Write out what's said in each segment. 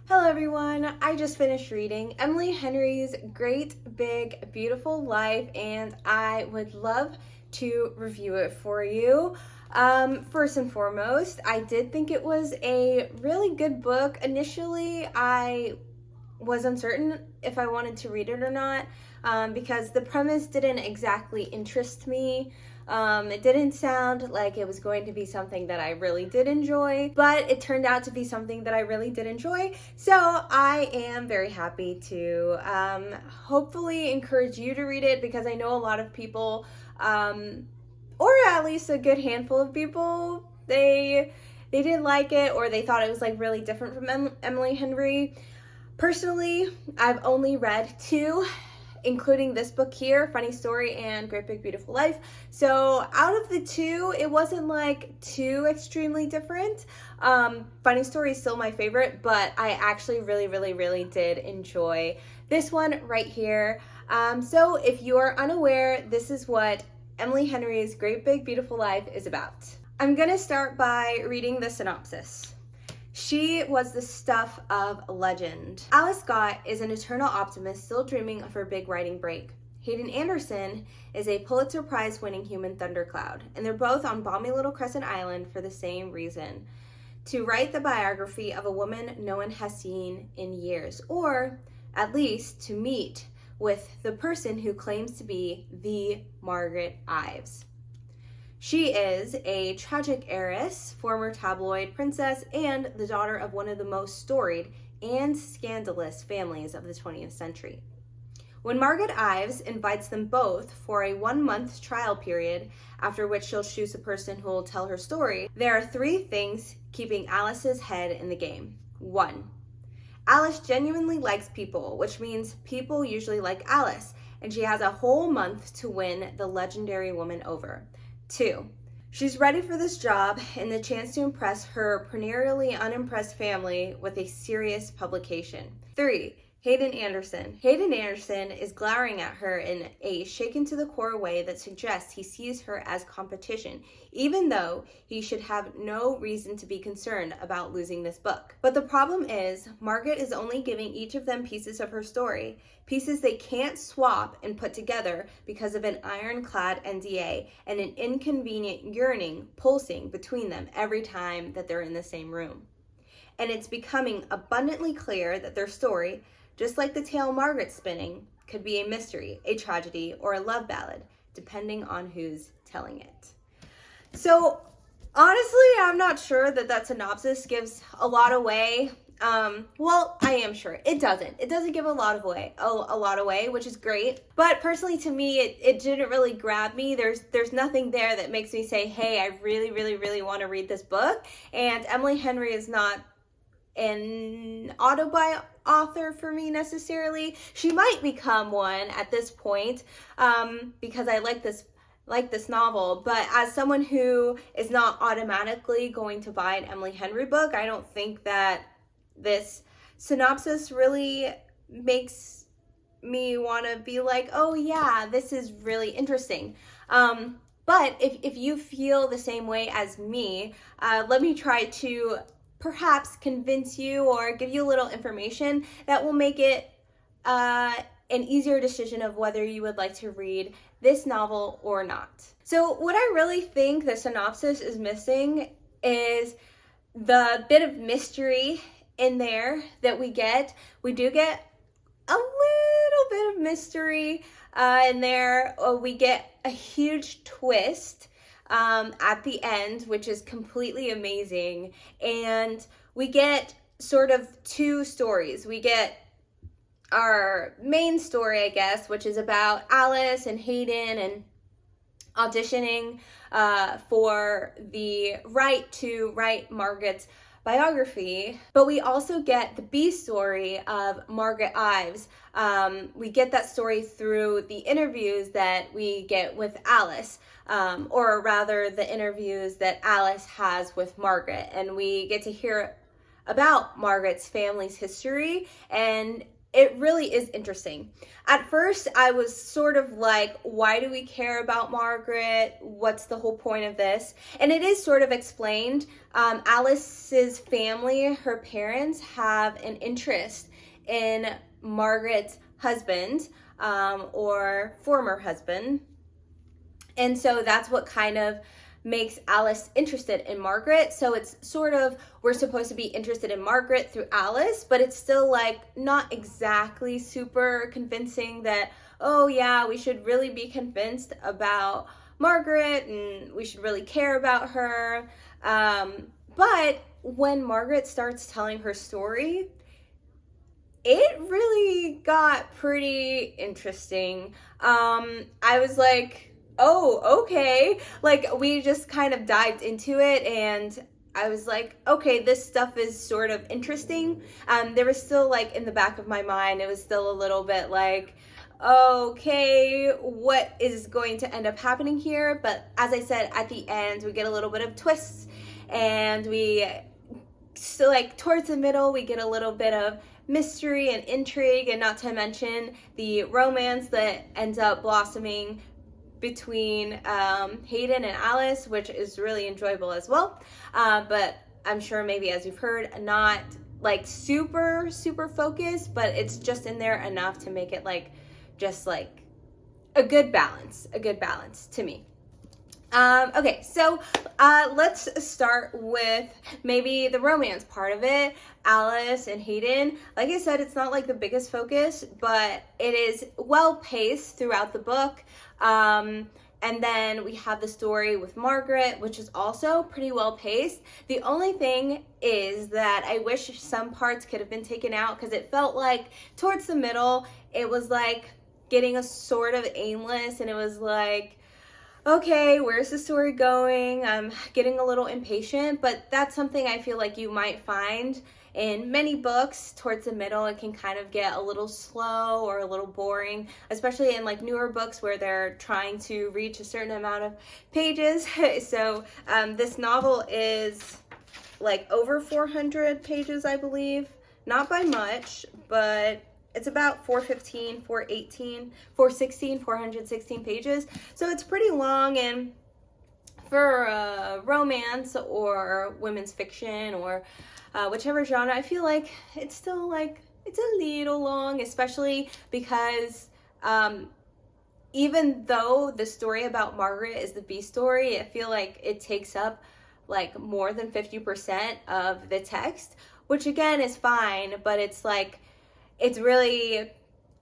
Hello everyone, I just finished reading Emily Henry's Great Big Beautiful Life and I would love to review it for you. First and foremost, I did think it was a really good book. Initially, I was uncertain if I wanted to read it or not because the premise didn't exactly interest me. It didn't sound like it was going to be something that I really did enjoy, but it turned out to be something that I really did enjoy. So I am very happy to hopefully encourage you to read it, because I know a lot of people, or at least a good handful of people, they didn't like it, or they thought it was like really different from Emily Henry. Personally, I've only read two, including this book here, Funny Story and Great Big Beautiful Life. So out of the two, it wasn't like too extremely different. Funny Story is still my favorite, but I actually really did enjoy this one right here. So if you are unaware, this is what Emily Henry's Great Big Beautiful Life is about. I'm gonna start by reading the synopsis. She was the stuff of legend. Alice Scott is an eternal optimist still dreaming of her big writing break. Hayden Anderson is a Pulitzer Prize winning human thundercloud, and they're both on balmy little Crescent Island for the same reason: to write the biography of a woman no one has seen in years, or at least to meet with the person who claims to be the Margaret Ives. She is a tragic heiress, former tabloid princess, and the daughter of one of the most storied and scandalous families of the 20th century. When Margaret Ives invites them both for a 1-month trial period, after which she'll choose a person who will tell her story, there are three things keeping Alice's head in the game. 1. Alice genuinely likes people, which means people usually like Alice, and she has a whole month to win the legendary woman over. 2. She's ready for this job and the chance to impress her perennially unimpressed family with a serious publication. 3. Hayden Anderson. Hayden Anderson is glowering at her in a shaken to the core way that suggests he sees her as competition, even though he should have no reason to be concerned about losing this book. But the problem is, Margaret is only giving each of them pieces of her story, pieces they can't swap and put together because of an ironclad NDA and an inconvenient yearning pulsing between them every time that they're in the same room. And it's becoming abundantly clear that their story, just like the tale Margaret's spinning, could be a mystery, a tragedy, or a love ballad, depending on who's telling it. So honestly, I'm not sure that synopsis gives a lot away. Well, I am sure it doesn't. It doesn't give a lot away, which is great. But personally, to me, it didn't really grab me. There's nothing there that makes me say, hey, I really want to read this book. And Emily Henry is not an autobiography author for me necessarily. She might become one at this point, because I like this novel, but as someone who is not automatically going to buy an Emily Henry book, I don't think that this synopsis really makes me want to be like, oh yeah, this is really interesting. But if you feel the same way as me, let me try to perhaps convince you or give you a little information that will make it an easier decision of whether you would like to read this novel or not. So what I really think the synopsis is missing is the bit of mystery in there that we get. We do get a little bit of mystery in there. We get a huge twist at the end, which is completely amazing. And we get sort of two stories. We get our main story, I guess, which is about Alice and Hayden and auditioning for the right to write Margaret's biography. But we also get the B story of Margaret Ives. We get that story through the interviews that we get with Alice, or rather the interviews that Alice has with Margaret. And we get to hear about Margaret's family's history and it really is interesting. At first, I was sort of like, why do we care about Margaret? What's the whole point of this? And it is sort of explained. Alice's family, her parents, have an interest in Margaret's husband, or former husband. And so that's what kind of makes Alice interested in Margaret. So it's sort of, we're supposed to be interested in Margaret through Alice, but it's still like not exactly super convincing that, oh yeah, we should really be convinced about Margaret and we should really care about her. But when Margaret starts telling her story, it really got pretty interesting. I was like, oh, okay. Like, we just kind of dived into it, and I was like, okay, this stuff is sort of interesting. There was still, like, in the back of my mind, it was still a little bit like, okay, what is going to end up happening here? But as I said, at the end, we get a little bit of twists, and so like towards the middle, we get a little bit of mystery and intrigue, and not to mention the romance that ends up blossoming between Hayden and Alice, which is really enjoyable as well. But I'm sure maybe, as you've heard, not like super focused, but it's just in there enough to make it like just like a good balance to me. Okay, so let's start with maybe the romance part of it. Alice and Hayden, like I said, it's not like the biggest focus, but it is well paced throughout the book. And then we have the story with Margaret, which is also pretty well paced. The only thing is that I wish some parts could have been taken out, because it felt like towards the middle, it was like getting a sort of aimless, and it was like, okay, where's the story going? I'm getting a little impatient, but that's something I feel like you might find in many books. Towards the middle, it can kind of get a little slow or a little boring, especially in like newer books where they're trying to reach a certain amount of pages. So this novel is like over 400 pages, I believe. Not by much, but it's about 416 pages. So it's pretty long, and for romance or women's fiction or whichever genre, I feel like it's still like, it's a little long, especially because even though the story about Margaret is the B story, I feel like it takes up like more than 50% of the text, which again is fine, but it's like, it's really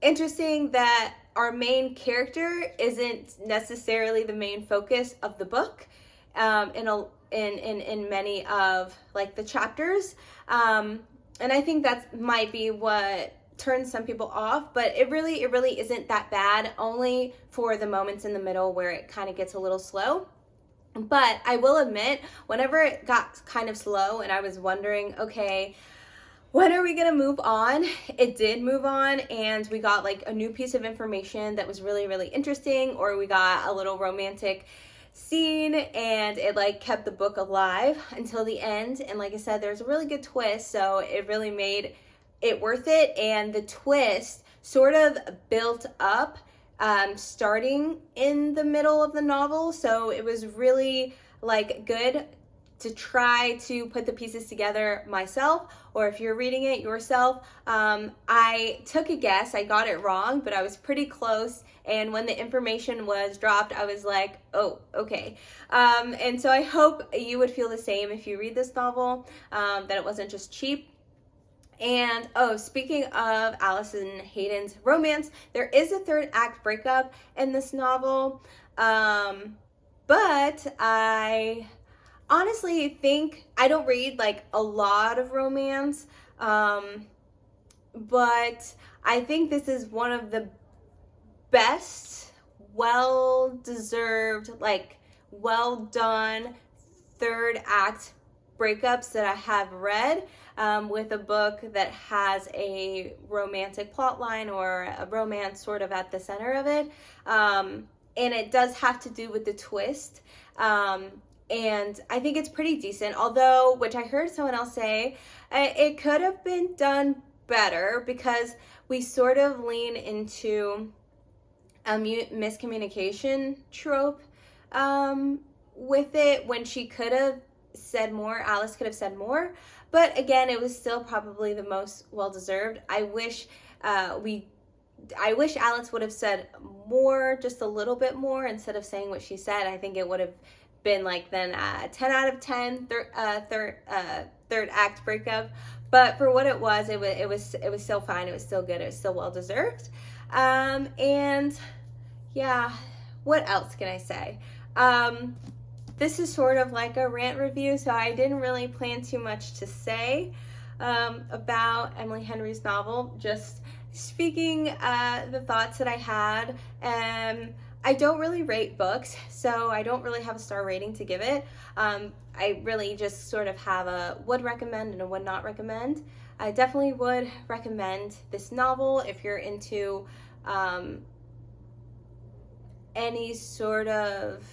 interesting that our main character isn't necessarily the main focus of the book in many of like the chapters. And I think that might be what turns some people off, but it really isn't that bad, only for the moments in the middle where it kind of gets a little slow. But I will admit, whenever it got kind of slow and I was wondering, okay, when are we gonna move on? It did move on, and we got like a new piece of information that was really interesting, or we got a little romantic scene, and it like kept the book alive until the end. And like I said, there's a really good twist, so it really made it worth it. And the twist sort of built up starting in the middle of the novel, so it was really like good to try to put the pieces together myself, or if you're reading it yourself. I took a guess, I got it wrong, but I was pretty close, and when the information was dropped, I was like, oh, okay. And so I hope you would feel the same if you read this novel, that it wasn't just cheap. And oh, speaking of Alice and Hayden's romance, there is a third act breakup in this novel, but I honestly think, I don't read like a lot of romance, but I think this is one of the best, well-deserved, like well-done third act breakups that I have read, with a book that has a romantic plot line or a romance sort of at the center of it. And it does have to do with the twist. And I think it's pretty decent, although, which I heard someone else say, it could have been done better because we sort of lean into a miscommunication trope with it when she could have said more. Alice could have said more, but again, it was still probably the most well-deserved. I wish Alice would have said more, just a little bit more, instead of saying what she said. I think it would have been like then 10 out of 10 third act breakup. But for what it was still fine. It was still good. It was still well deserved. And yeah, what else can I say? This is sort of like a rant review, so I didn't really plan too much to say about Emily Henry's novel. Just speaking the thoughts that I had. I don't really rate books, so I don't really have a star rating to give it. I really just sort of have a would recommend and a would not recommend. I definitely would recommend this novel if you're into any sort of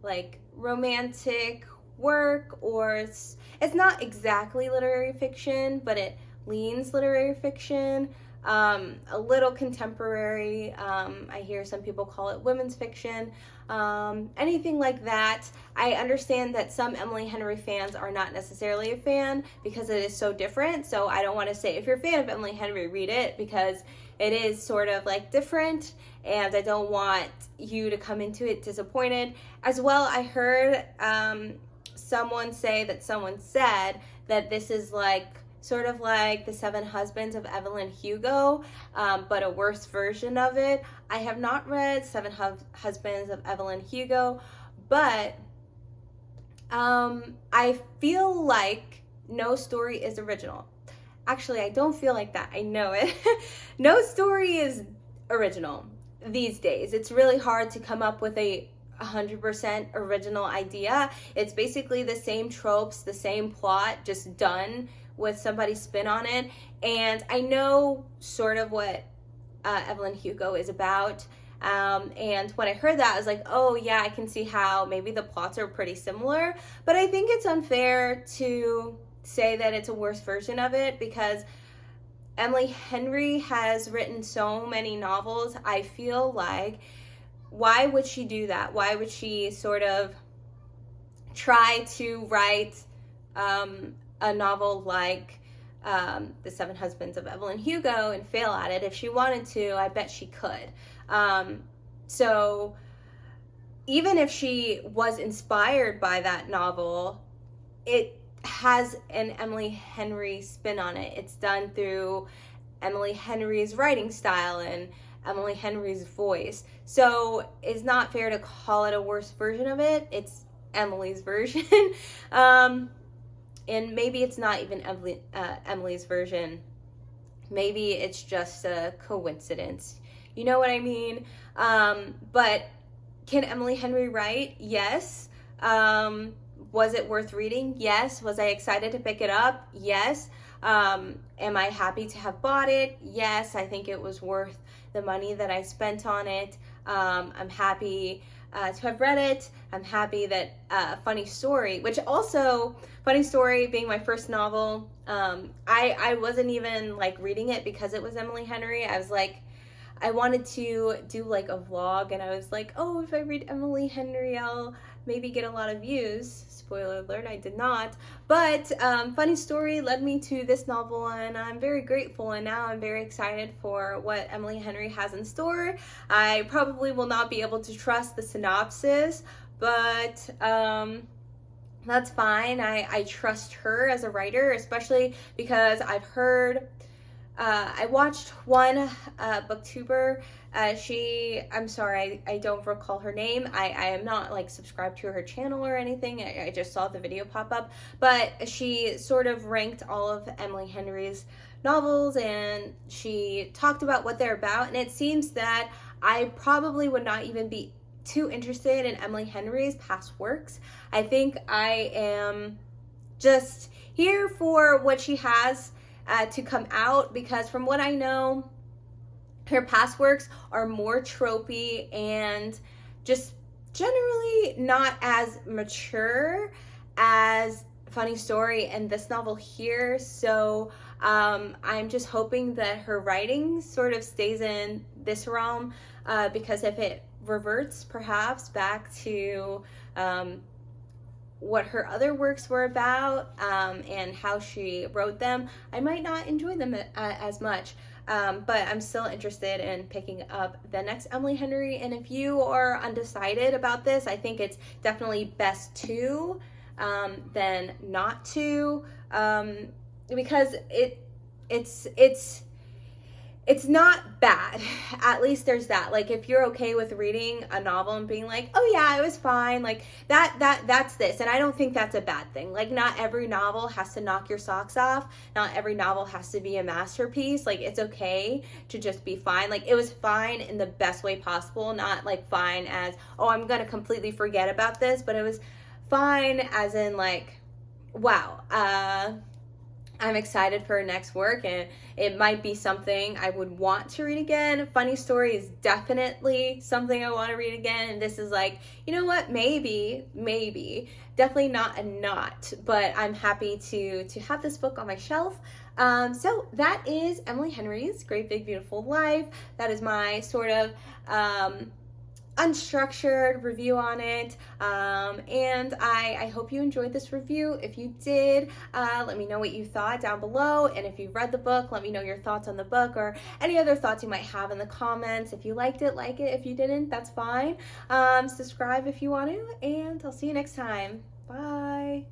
like romantic work, or it's not exactly literary fiction, but it leans literary fiction. A little contemporary. I hear some people call it women's fiction. Anything like that. I understand that some Emily Henry fans are not necessarily a fan because it is so different. So I don't want to say if you're a fan of Emily Henry, read it, because it is sort of like different, and I don't want you to come into it disappointed. As well, I heard someone say that someone said that this is like sort of like The Seven Husbands of Evelyn Hugo, but a worse version of it. I have not read Seven Husbands of Evelyn Hugo, but I feel like no story is original. Actually, I don't feel like that. I know it. No story is original these days. It's really hard to come up with a 100% original idea. It's basically the same tropes, the same plot, just done with somebody's spin on it. And I know sort of what Evelyn Hugo is about. And when I heard that, I was like, oh yeah, I can see how maybe the plots are pretty similar. But I think it's unfair to say that it's a worse version of it, because Emily Henry has written so many novels. I feel like, why would she do that? Why would she sort of try to write a novel like The Seven Husbands of Evelyn Hugo and fail at it? If she wanted to, I bet she could. So even if she was inspired by that novel, it has an Emily Henry spin on it. It's done through Emily Henry's writing style and Emily Henry's voice. So it's not fair to call it a worse version of it. It's Emily's version. And maybe it's not even Emily's version. Maybe it's just a coincidence. You know what I mean? But can Emily Henry write? Yes. Was it worth reading? Yes. Was I excited to pick it up? Yes. Am I happy to have bought it? Yes. I think it was worth the money that I spent on it. I'm happy to have read it. I'm happy that Funny Story, which also, Funny Story being my first novel, I wasn't even like reading it because it was Emily Henry. I was like, I wanted to do like a vlog, and I was like, oh, if I read Emily Henry, I'll maybe get a lot of views. Spoiler alert, I did not. But Funny Story led me to this novel, and I'm very grateful, and now I'm very excited for what Emily Henry has in store. I probably will not be able to trust the synopsis, but that's fine. I trust her as a writer, especially because I've heard, I watched one booktuber. I'm sorry, I don't recall her name. I am not like subscribed to her channel or anything. I just saw the video pop up, but she sort of ranked all of Emily Henry's novels, and she talked about what they're about, and it seems that I probably would not even be too interested in Emily Henry's past works. I think I am just here for what she has to come out, because from what I know, her past works are more tropey and just generally not as mature as Funny Story and this novel here. So I'm just hoping that her writing sort of stays in this realm, because if it reverts perhaps back to what her other works were about, and how she wrote them, I might not enjoy them as much. But I'm still interested in picking up the next Emily Henry. And if you are undecided about this, I think it's definitely best to than not to, because it's not bad. At least there's that. Like, if you're okay with reading a novel and being like, oh yeah, it was fine, like that's this. And I don't think that's a bad thing. Like, not every novel has to knock your socks off. Not every novel has to be a masterpiece. Like, it's okay to just be fine. Like, it was fine in the best way possible, not like fine as, oh, I'm gonna completely forget about this, but it was fine as in like, wow, I'm excited for her next work, and it might be something I would want to read again. Funny Story is definitely something I want to read again, and this is like, you know what, maybe, definitely not a not, but I'm happy to have this book on my shelf. So that is Emily Henry's Great Big Beautiful Life. That is my sort of unstructured review on it, and I hope you enjoyed this review. If you did, let me know what you thought down below, and if you read the book, let me know your thoughts on the book or any other thoughts you might have in the comments. If you liked it, like it. If you didn't, that's fine. Subscribe if you want to, and I'll see you next time. Bye.